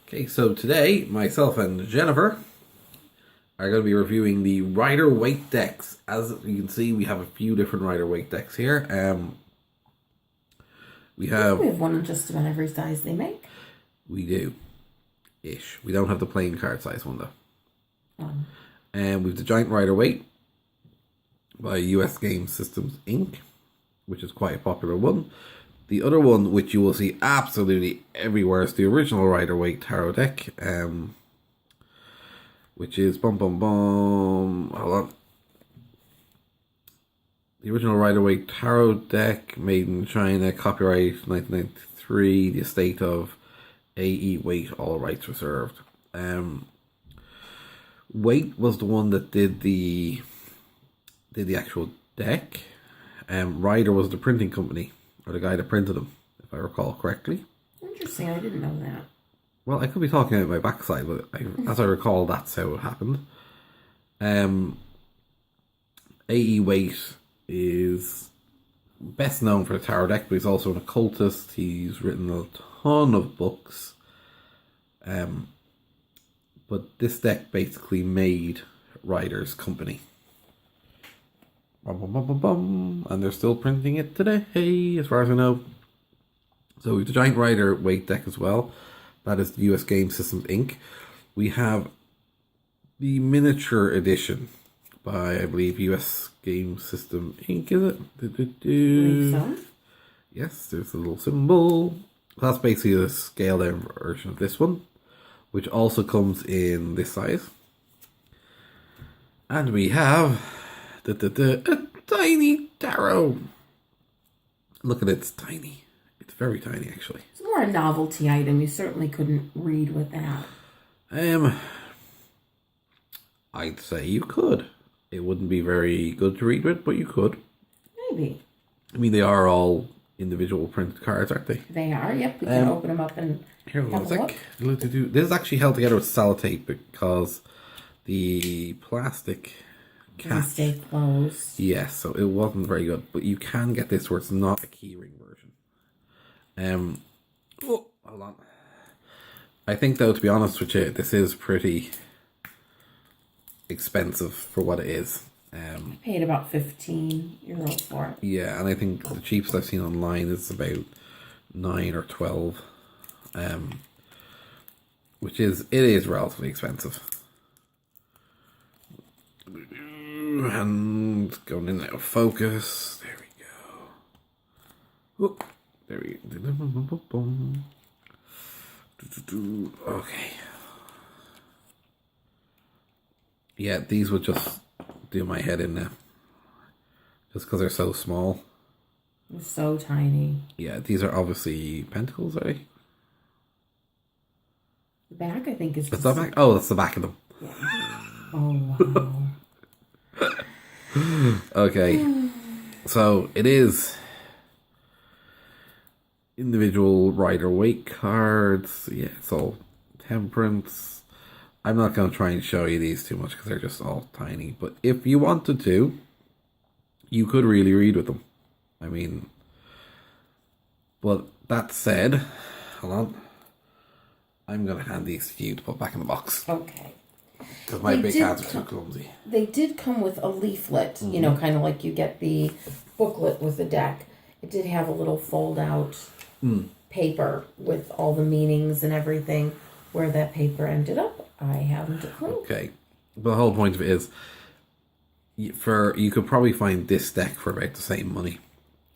Okay, so today, myself and Jennifer are going to be reviewing the Rider Waite decks. As you can see, we have a few different Rider Waite decks here. We have one in just about every size they make. We do. Ish. We don't have the plain card size one though. And we've the Giant Rider Waite by US Game Systems Inc., which is quite a popular one. The other one, which you will see absolutely everywhere, is the original Rider Waite Tarot deck, which is hold on. The original Rider Waite Tarot deck, made in China, copyright 1993, the estate of A.E. Waite, all rights reserved. Waite was the one that did the actual deck. Rider was the printing company, or the guy that printed them, if I recall correctly. Interesting, I didn't know that. Well, I could be talking out my backside, but as I recall, that's how it happened. A.E. Waite is best known for the tarot deck, but he's also an occultist. He's written a ton of books. But this deck basically made Rider's company. And they're still printing it today, as far as I know. So we have the Giant Rider Waite deck as well. That is the US Game Systems Inc. We have the miniature edition by, I believe, US Game System Inc. Is it? Believe so. Yes, there's a little symbol. That's basically the scaled down version of this one, which also comes in this size. And we have a tiny tarot. Look at it, it's tiny. It's very tiny, actually. It's more a novelty item. You certainly couldn't read with that. I'd say you could. It wouldn't be very good to read with, but you could. Maybe. I mean, they are all individual printed cards, aren't they? They are, yep. We can open them up and here, have a look. This is actually held together with sellotape because the plastic can stay closed. Yes, so it wasn't very good. But you can get this where it's not a keyring version. Hold on. I think, though, to be honest with you, this is pretty expensive for what it is. I paid about €15 for it. Yeah, and I think the cheapest I've seen online is about 9 or 12. Which is, it is relatively expensive. And going in now, focus. There we go. Oop, there we go. Okay. Yeah, these would just do my head in now. Just because they're so small. They're so tiny. Yeah, these are obviously pentacles, are they? The back, I think, is... That's the back? Oh, that's the back of them. Yeah. Oh, wow. Okay. So, it is individual Rider Waite cards. Yeah, it's all temperance. I'm not going to try and show you these too much because they're just all tiny. But if you wanted to, you could really read with them. I mean, but that said, hold on. I'm going to hand these to you to put back in the box. Okay. Because my big hands are too clumsy. They did come with a leaflet, you know, kind of like you get the booklet with the deck. It did have a little fold-out paper with all the meanings and everything. Where that paper ended up, I haven't a clue. Okay. But the whole point of it is, you could probably find this deck for about the same money.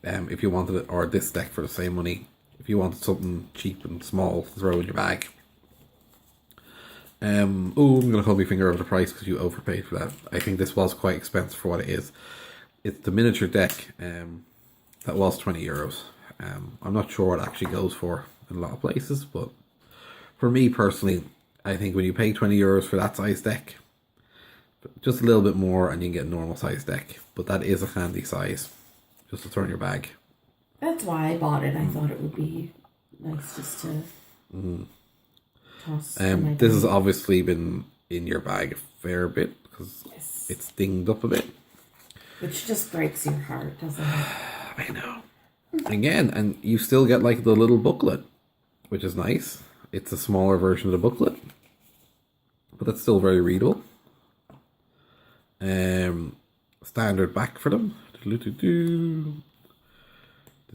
If you wanted it, or this deck for the same money. If you wanted something cheap and small to throw in your bag. I'm going to hold my finger over the price because you overpaid for that. I think this was quite expensive for what it is. It's the miniature deck that was €20. I'm not sure what it actually goes for in a lot of places, but for me personally, I think when you pay €20 for that size deck, just a little bit more and you can get a normal size deck. But that is a handy size, just to throw in your bag. That's why I bought it. I thought it would be nice just to toss. This has obviously been in your bag a fair bit because it's dinged up a bit. Which just breaks your heart, doesn't it? I know. Again, and you still get like the little booklet, which is nice. It's a smaller version of the booklet, but that's still very readable. Standard back for them. The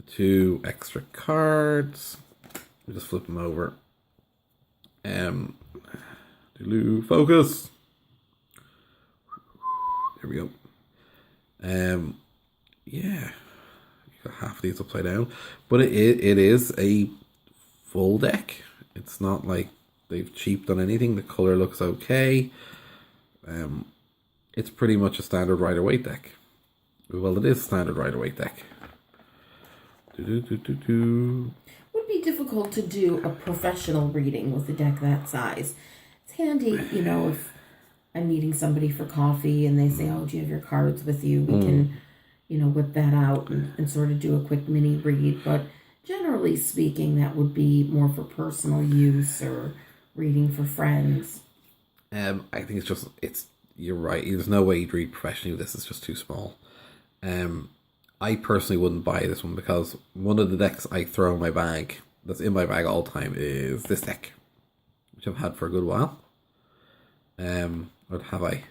2 extra cards. We just flip them over. Focus. There we go. Yeah, you got half of these upside down, but it is a full deck. It's not like they've cheaped on anything. The color looks okay. It's pretty much a standard Rider Waite deck. Well, it is a standard Rider Waite deck. Would be difficult to do a professional reading with a deck that size. It's handy, if I'm meeting somebody for coffee and they say, "Oh, do you have your cards with you?" We can, whip that out and sort of do a quick mini read. But generally speaking, that would be more for personal use or reading for friends. I think you're right. There's no way you'd read professionally with this. It's just too small. I personally wouldn't buy this one because one of the decks I throw in my bag, that's in my bag all the time, is this deck, which I've had for a good while. Or have I?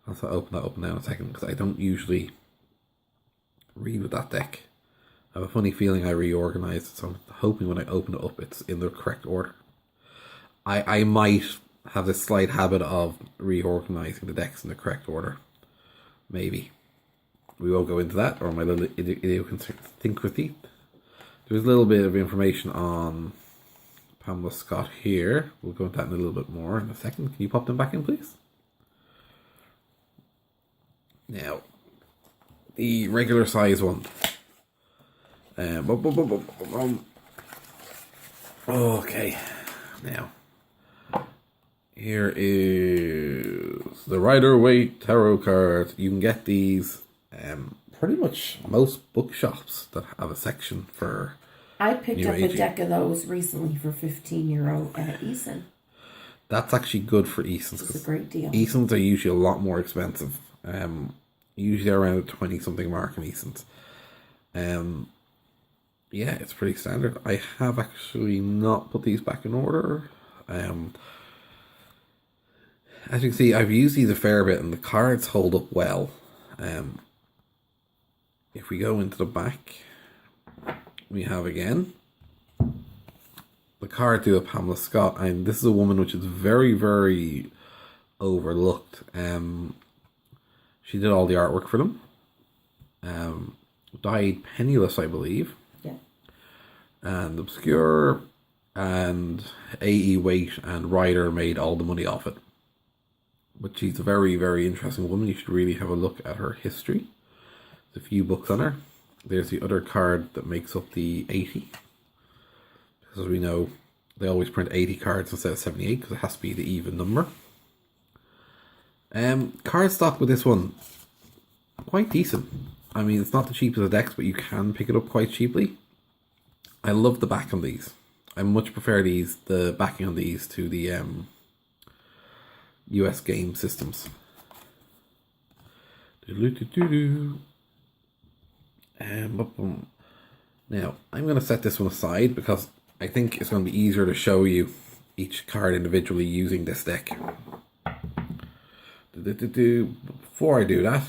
I'll open that up now in a second because I don't usually read with that deck. I have a funny feeling I reorganized it, so I'm hoping when I open it up it's in the correct order. I might have this slight habit of reorganizing the decks in the correct order. Maybe. We won't go into that, or my little idiosyncrasy. There's a little bit of information on Pamela Scott here. We'll go into that in a little bit more in a second. Can you pop them back in, please? Now, the regular size one. Okay, now here is the Rider Waite tarot card. You can get these pretty much most bookshops that have a section for. I picked up a deck of those recently for €15 at Eason. That's actually good for Easons. It's a great deal. Easons are usually a lot more expensive. Usually around the 20-something mark in Easons. Yeah, it's pretty standard. I have actually not put these back in order. As you can see, I've used these a fair bit and the cards hold up well. If we go into the back, we have again the card to Pamela Scott, and this is a woman which is very, very overlooked. She did all the artwork for them. Died penniless, I believe. Yeah. And Obscure and A.E. Waite and Rider made all the money off it. But she's a very, very interesting woman. You should really have a look at her history. There's a few books on her. There's the other card that makes up the 80. Because we know they always print 80 cards instead of 78 because it has to be the even number. Card stock with this one, quite decent. I mean, it's not the cheapest of decks, but you can pick it up quite cheaply. I love the back on these. I much prefer the backing on these to the US game systems. Now, I'm going to set this one aside because I think it's going to be easier to show you each card individually using this deck. Before I do that,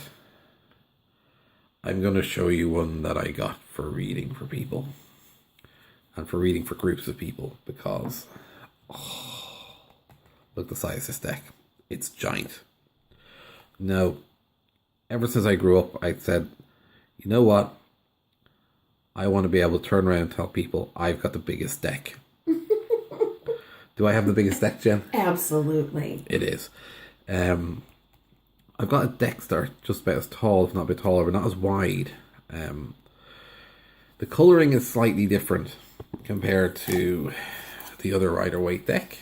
I'm going to show you one that I got for reading for people. And for reading for groups of people because, look at the size of this deck. It's giant. Now, ever since I grew up, I said, you know what? I want to be able to turn around and tell people I've got the biggest deck. Do I have the biggest deck, Jen? Absolutely. It is. I've got a deck that are just about as tall, if not a bit taller, but not as wide. The colouring is slightly different compared to the other Rider Waite deck.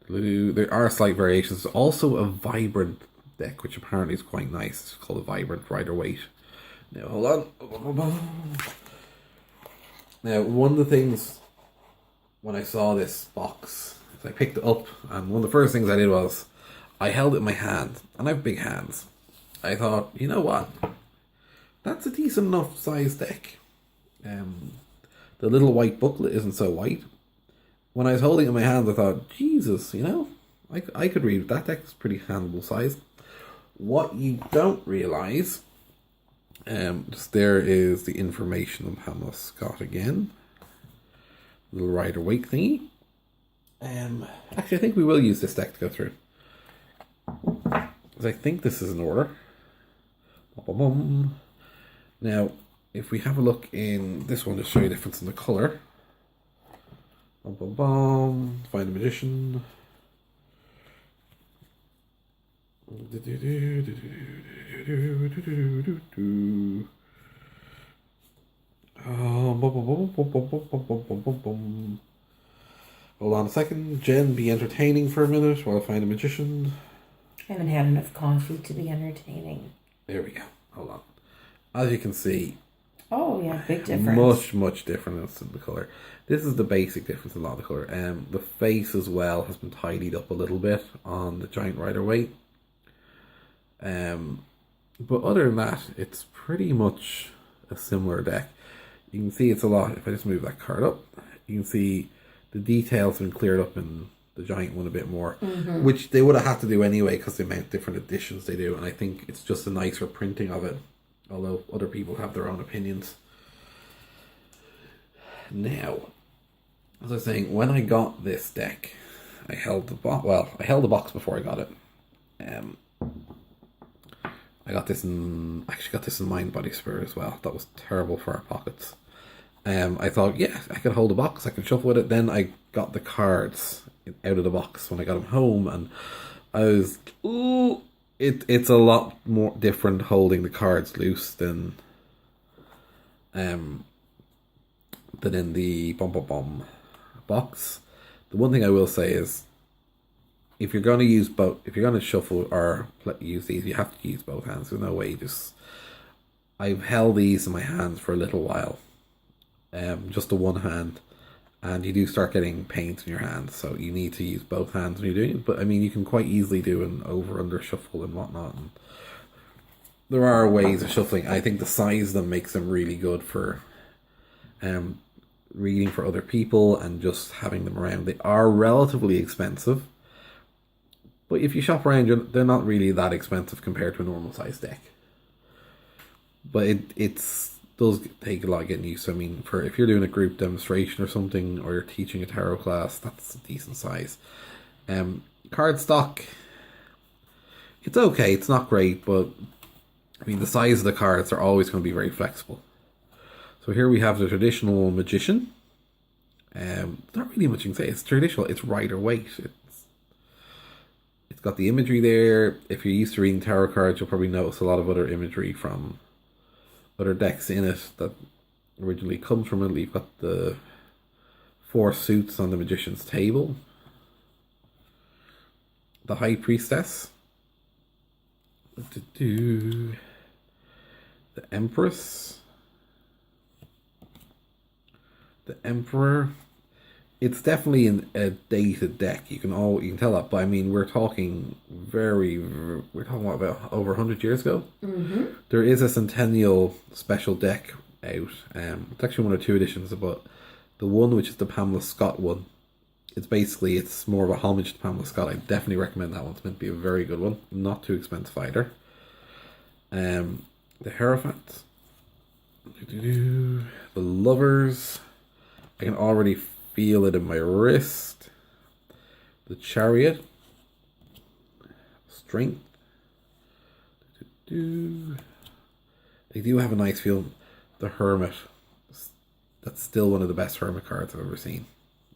There are slight variations. There's also a vibrant deck, which apparently is quite nice. It's called a Vibrant Rider Waite. Now, hold on. Now, one of the things when I saw this box, I picked it up, and one of the first things I did was I held it in my hand, and I have big hands. I thought, you know what? That's a decent enough size deck. the little white booklet isn't so white. When I was holding it in my hands, I thought, Jesus, I could read that deck's pretty handleable size. What you don't realise, just there is the information on Pamela Scott again. Little Rider Waite thingy. Actually, I think we will use this deck to go through. Because I think this is in order. Now, if we have a look in this one to show you the difference in the colour. Find a magician. Hold on a second. Jen, be entertaining for a minute while I find a magician. I haven't had enough coffee to be entertaining. There we go. Hold on. As you can see, oh yeah, big difference. Much difference in the colour. This is the basic difference in a lot of the colour. The face as well has been tidied up a little bit on the giant Rider Waite. But other than that, it's pretty much a similar deck. You can see it's a lot. If I just move that card up, you can see the details have been cleared up in the giant one a bit more, which they would have had to do anyway because the amount of different editions they do, and I think it's just a nicer printing of it, although other people have their own opinions. Now, as I was saying, when I got this deck, I held the box. Well, I held the box before I got it. I got this in Mind Body Spirit as well. That was terrible for our pockets. I thought, yeah, I could hold the box, I could shuffle with it. Then I got the cards out of the box when I got them home, and I was, it's a lot more different holding the cards loose than in the box. The one thing I will say is, if you're going to shuffle or use these, you have to use both hands. There's no way. I've held these in my hands for a little while, just the one hand, and you do start getting pains in your hands, so you need to use both hands when you're doing it. But I mean, you can quite easily do an over/under shuffle and whatnot. And there are ways of shuffling. I think the size of them makes them really good for reading for other people and just having them around. They are relatively expensive, but if you shop around, they're not really that expensive compared to a normal size deck. But it does take a lot of getting used to. I mean, if you're doing a group demonstration or something, or you're teaching a tarot class, that's a decent size. Card stock, it's okay. It's not great, but I mean, the size of the cards are always going to be very flexible. So here we have the traditional magician. Not really much you can say. It's traditional. It's Rider Waite. It's got the imagery there. If you're used to reading tarot cards, you'll probably notice a lot of other imagery from other decks in it that originally comes from it. You've got the 4 suits on the magician's table. The High Priestess. The Empress. The Emperor. It's definitely a dated deck. You can tell that, but I mean, we're talking about over 100 years ago. Mm-hmm. There is a centennial special deck out. It's actually 1 or 2 editions, but the one which is the Pamela Scott one, it's more of a homage to Pamela Scott. I definitely recommend that one. It's meant to be a very good one, not too expensive either. The Hierophant, the Lovers. I can already feel it in my wrist. The Chariot. Strength. They do have a nice feel. The Hermit. That's still one of the best Hermit cards I've ever seen.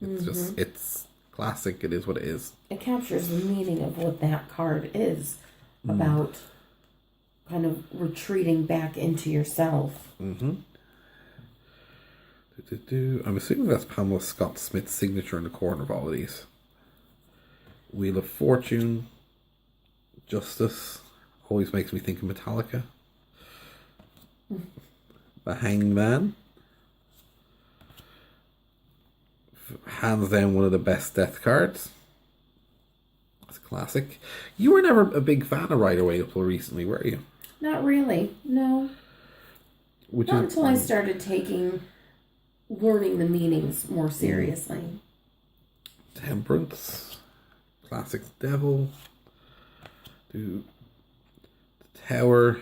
It's it's classic. It is what it is. It captures the meaning of what that card is about. Kind of retreating back into yourself. Mm-hmm. I'm assuming that's Pamela Scott Smith's signature in the corner of all of these. Wheel of Fortune. Justice. Always makes me think of Metallica. The Hanged Man. Hands down one of the best death cards. It's a classic. You were never a big fan of Rider Waite until recently, were you? Not really, no. Not until I started taking learning the meanings more seriously. Temperance, classic devil, the tower.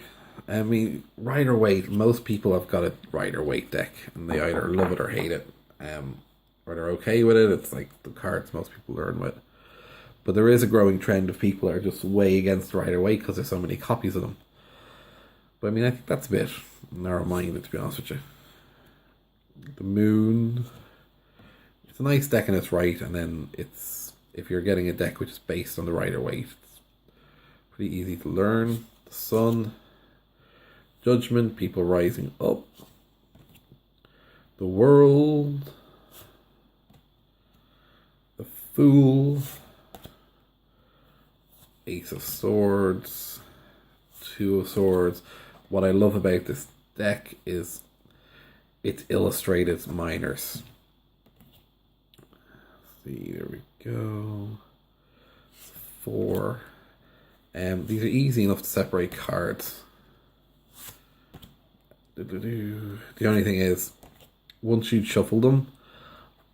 I mean, Rider Waite. Most people have got a Rider Waite deck, and they either love it or hate it. Or they're okay with it. It's like the cards most people learn with. But there is a growing trend of people that are just way against Rider Waite because there's so many copies of them. But I mean, I think that's a bit narrow-minded, to be honest with you. The Moon. It's a nice deck in its right, and then it's, if you're getting a deck which is based on the Rider Waite, it's pretty easy to learn. The Sun. Judgment, people rising up. The World. The Fool. Ace of Swords. Two of Swords. What I love about this deck is it's illustrated minors. Let's see, there we go. 4. These are easy enough to separate cards. The only thing is, once you shuffle them,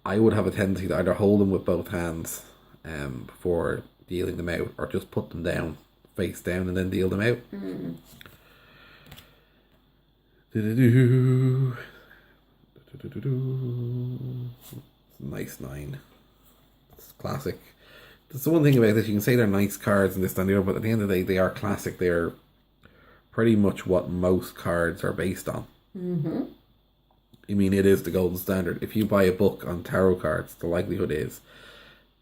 I would have a tendency to either hold them with both hands before dealing them out, or just put them down, face down, and then deal them out. Nice 9. It's classic. That's the one thing about this. You can say they're nice cards and this and the other, but at the end of the day, they are classic. They're pretty much what most cards are based on. I mean, it is the golden standard. If you buy a book on tarot cards, the likelihood is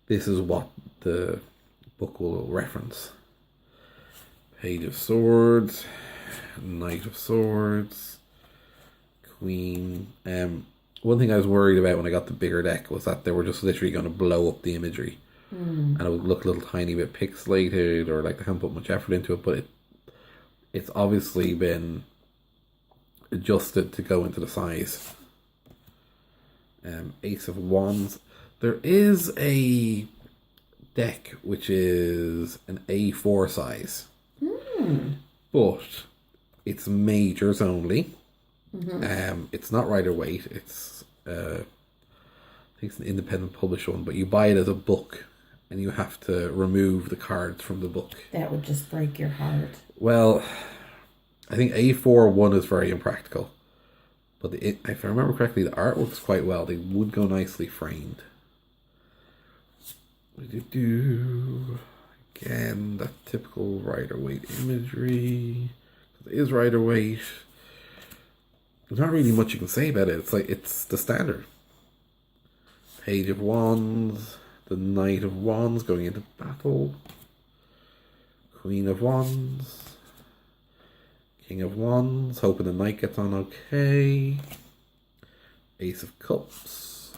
this is what the book will reference. Page of Swords, Knight of Swords, Queen. One thing I was worried about when I got the bigger deck was that they were just literally going to blow up the imagery. And it would look a little tiny bit pixelated, or like they haven't put much effort into it, but it's obviously been adjusted to go into the size. Ace of Wands. There is a deck which is an A4 size, but it's majors only. It's not Rider Waite. It's I think it's an independent published one, but you buy it as a book, and you have to remove the cards from the book. That would just break your heart. Well, I think A4 one is very impractical, but if I remember correctly, the art works quite well. They would go nicely framed. Again, that typical Rider Waite imagery. It is Rider Waite. There's not really much you can say about it. It's like, it's the standard. Page of Wands, the Knight of Wands going into battle, Queen of Wands, King of Wands, hoping the Knight gets on okay, Ace of Cups,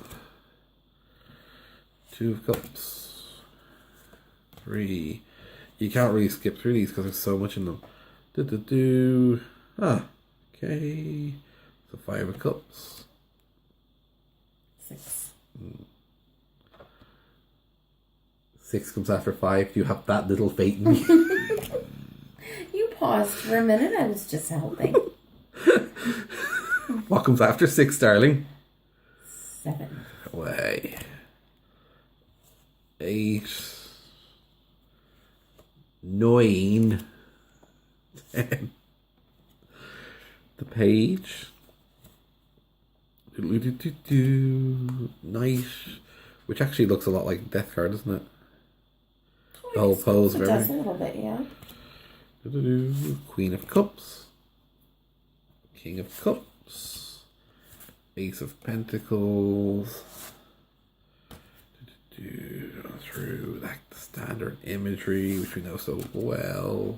Two of Cups, 3. You can't really skip through these because there's so much in them. Okay. So 5 of Cups. 6. 6 comes after 5. You have that little faith in me. You paused for a minute. I was just helping. What comes after 6, darling? 7. Way. 8. 9. 10. The Page. Knight. Which actually looks a lot like Death card, doesn't it? The whole pose of it does everything. a little bit, yeah. Queen of Cups. King of Cups. Ace of Pentacles. Through like the standard imagery, which we know so well.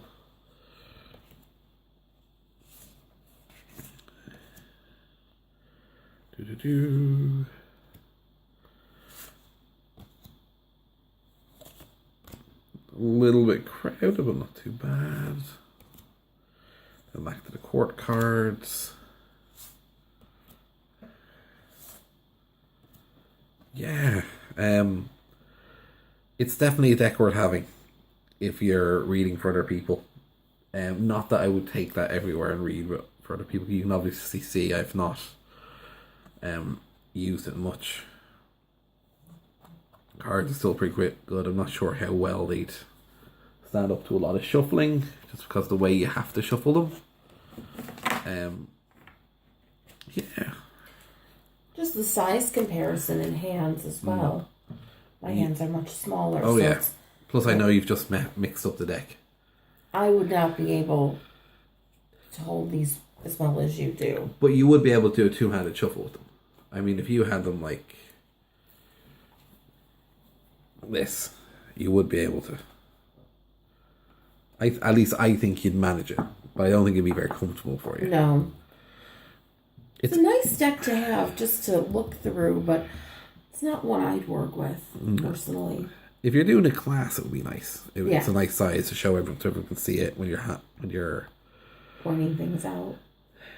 A little bit crowded, but not too bad. Then back to the court cards. Yeah, it's definitely a deck worth having if you're reading for other people. Not that I would take that everywhere and read for other people. You can obviously see I've not used it much. Cards are still pretty good. I'm not sure how well they'd stand up to a lot of shuffling, just because of the way you have to shuffle them. Yeah. Just the size comparison in hands as well. My hands are much smaller. Oh, so yeah. Plus, I know you've just mixed up the deck. I would not be able to hold these as well as you do. But you would be able to do a two-handed shuffle with them. I mean, if you had them like this, you would be able to. At least I think you'd manage it, but I don't think it'd be very comfortable for you. No. It's a nice deck to have just to look through, but it's not one I'd work with personally. If you're doing a class, it would be nice. Yeah. It's a nice size to show everyone, so everyone can see it when you're pointing things out.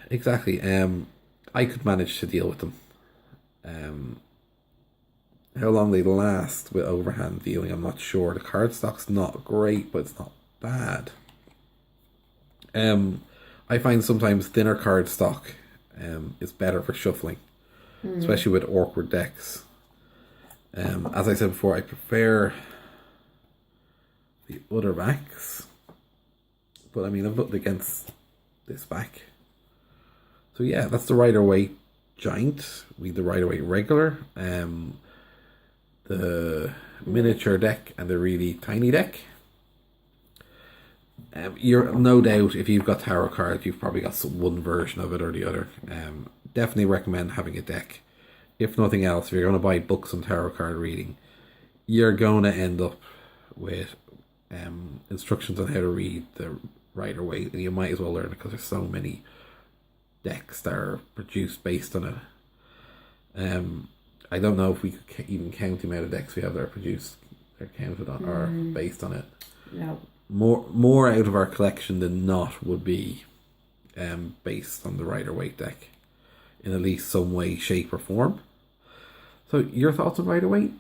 Exactly. I could manage to deal with them. How long they last with overhand viewing, I'm not sure. The card stock's not great, but it's not bad. I find sometimes thinner card stock is better for shuffling, especially with awkward decks. As I said before, I prefer the other backs, but I mean, I've looked against this back. So yeah, that's the Rider Waite Giant. The Rider Waite Regular, the miniature deck, and the really tiny deck. You're no doubt, if you've got tarot cards, you've probably got one version of it or the other. Definitely recommend having a deck. If nothing else, if you're going to buy books on tarot card reading, you're going to end up with instructions on how to read the Rider Waite, and you might as well learn it because there's so many decks that are produced based on it. I don't know if we could even count the amount of decks we have that are produced, they're counted on, or based on it. No. More out of our collection than not would be based on the Rider Waite deck in at least some way, shape, or form. So, your thoughts on Rider Waite?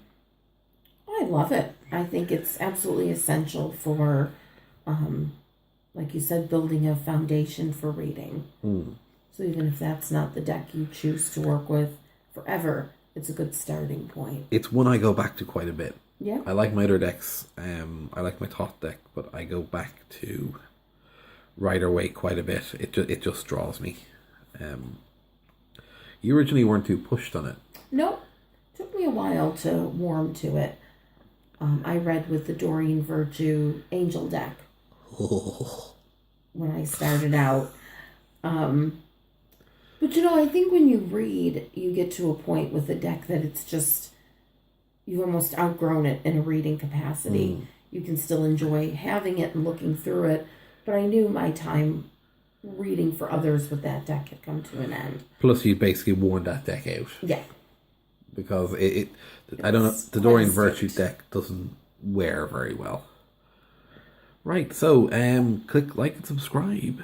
I love it. I think it's absolutely essential for, like you said, building a foundation for reading. So even if that's not the deck you choose to work with forever, it's a good starting point. It's one I go back to quite a bit. Yeah. I like my other decks. I like my Thoth deck, but I go back to Rider Waite quite a bit. It just draws me. You originally weren't too pushed on it. Nope. Took me a while to warm to it. I read with the Doreen Virtue Angel deck when I started out. But I think when you read, you get to a point with a deck that it's just, you've almost outgrown it in a reading capacity. You can still enjoy having it and looking through it, but I knew my time reading for others with that deck had come to an end. Plus, you basically worn that deck out. Yeah. Because I don't know, the Doreen Virtue deck doesn't wear very well. Right, so click like and subscribe.